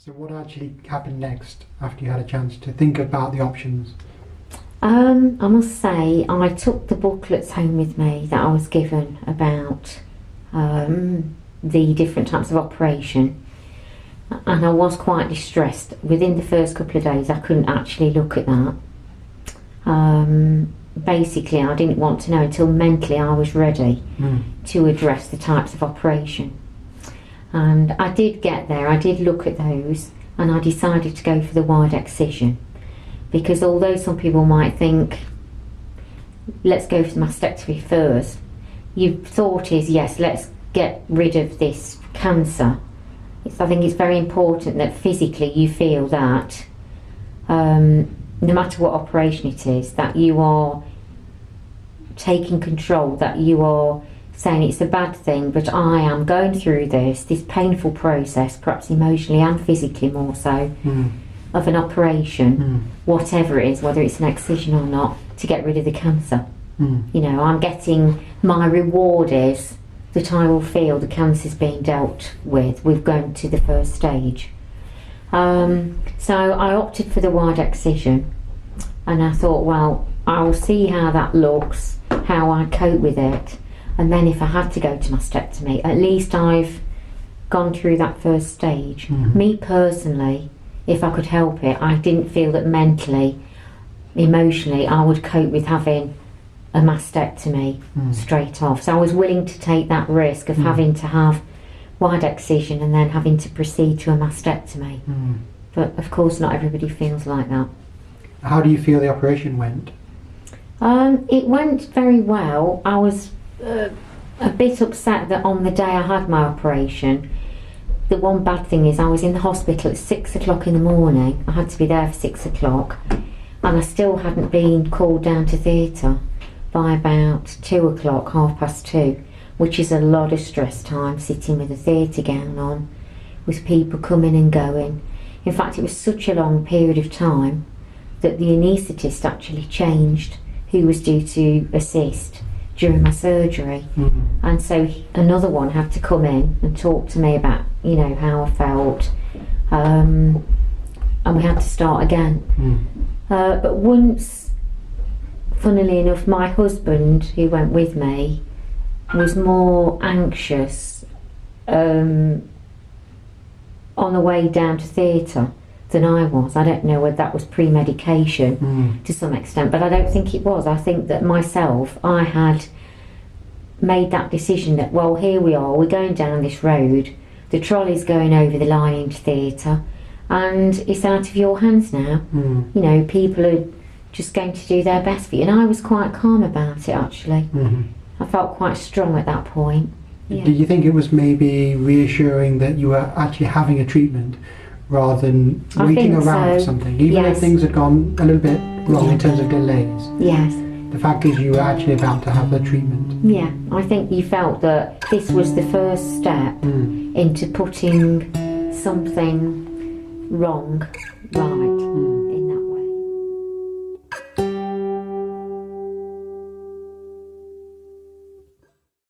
So what actually happened next after you had a chance to think about the options? I must say, I took the booklets home with me that I was given about the different types of operation, and I was quite distressed. Within the first couple of days I couldn't actually look at that. Basically I didn't want to know until mentally I was ready to address the types of operation. And I did get there, I did look at those, and I decided to go for the wide excision. Because although some people might think, let's go for the mastectomy first, your thought is, yes, let's get rid of this cancer. I think it's very important that physically you feel that, no matter what operation it is, that you are taking control, that you are saying it's a bad thing, but I am going through this painful process, perhaps emotionally and physically more so, of an operation, whatever it is, whether it's an excision or not, to get rid of the cancer. You know, I'm getting, my reward is that I will feel the cancer's being dealt with. We've gone to the first stage. So I opted for the wide excision, and I thought, well, I'll see how that looks, how I cope with it, and then if I had to go to mastectomy, at least I've gone through that first stage. Me personally, if I could help it, I didn't feel that mentally, emotionally, I would cope with having a mastectomy straight off. So I was willing to take that risk of having to have wide excision and then having to proceed to a mastectomy. But of course not everybody feels like that. How do you feel the operation went? It went very well. I was a bit upset that on the day I had my operation, the one bad thing is I was in the hospital at 6 o'clock in the morning. I had to be there for 6 o'clock, and I still hadn't been called down to theatre by about 2 o'clock, 2:30, which is a lot of stress time, sitting with a theatre gown on, with people coming and going. In fact, it was such a long period of time that the anaesthetist actually changed who was due to assist during my surgery. And so another one had to come in and talk to me about, you know, how I felt, and we had to start again. But once, funnily enough, my husband, who went with me, was more anxious on the way down to theatre than I was. I don't know whether that was pre-medication to some extent, but I don't think it was. I think that myself, I had made that decision that, well, here we are, we're going down this road, the trolley's going over the line into theatre, and it's out of your hands now. You know, people are just going to do their best for you. And I was quite calm about it, actually. I felt quite strong at that point. Yeah. Did you think it was maybe reassuring that you were actually having a treatment rather than waiting around for something, even if things had gone a little bit wrong in terms of delays? Yes. The fact is you were actually about to have the treatment. Yeah, I think you felt that this was the first step into putting something wrong right.